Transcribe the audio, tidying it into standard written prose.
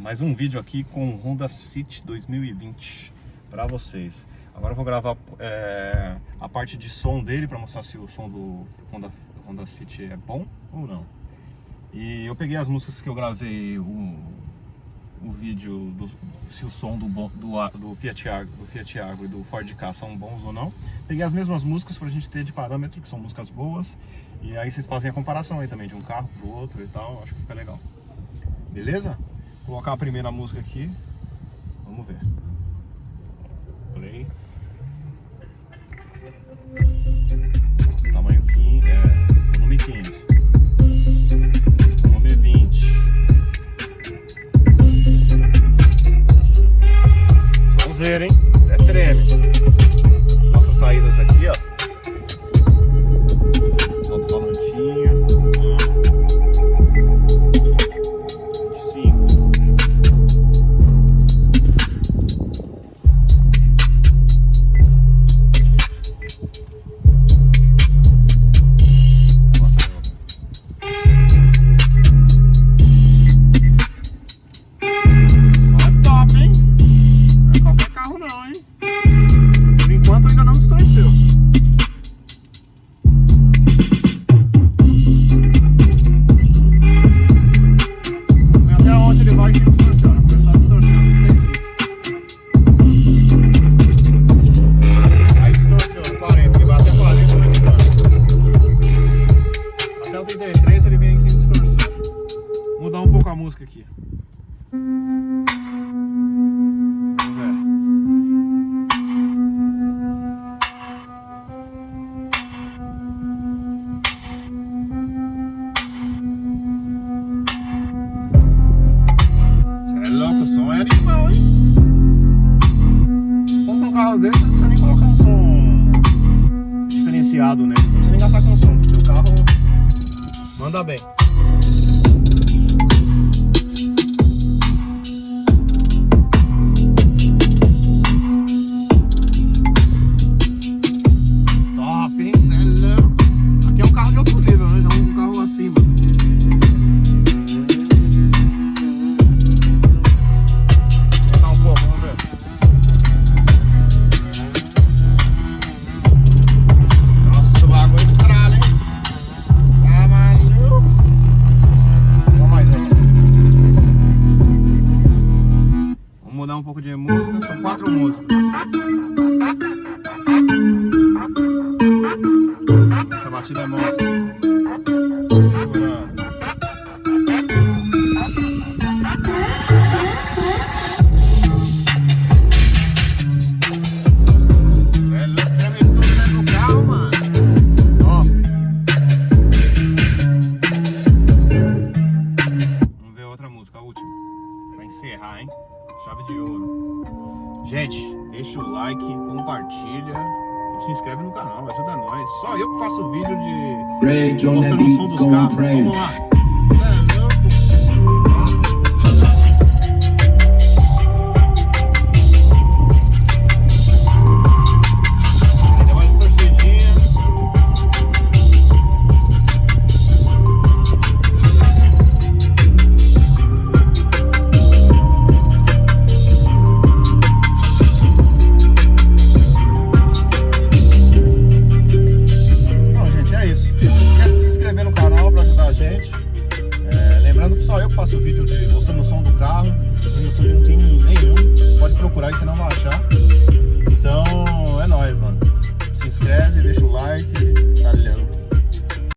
mais um vídeo aqui com o Honda City 2020 para vocês. Agora eu vou gravar a parte de som dele para mostrar se o som do Honda City é bom ou não. E eu peguei as músicas que eu gravei o vídeo se o som do Fiat Argo e do Ford Ka são bons ou não. Peguei as mesmas músicas pra gente ter de parâmetro, que são músicas boas. E aí vocês fazem a comparação aí também de um carro pro outro e tal. Acho que fica legal. Beleza? Vou colocar a primeira música aqui. Vamos ver. Play. Tamanho 15, volume 15. Volume 20. Sonzeira, hein? Até treme. Mostra as saídas aqui, ó. Alto-falantinho. 25. Mudar um pouco a música aqui. Você é louco, o som é animal, hein? Compra um carro desse, não precisa nem colocar um som diferenciado nele. Não precisa nem gastar com som, porque o carro manda bem. Mudar um pouco de música, são 4 músicas. Essa batida é monstra. Segurando. Treme tudo dentro do carro, mano. Ó. Vamos ver outra música, a última. Pra encerrar, hein? Chave de ouro. Gente, deixa o like, compartilha e se inscreve no canal, ajuda nós. Só eu que faço vídeo de mostrando o som dos carros. Vamos lá. É louco. Deu uma distorcidinha. Lembrando que só eu que faço vídeo mostrando o som do carro. No YouTube não tem nenhum. Pode procurar aí, você não vai achar.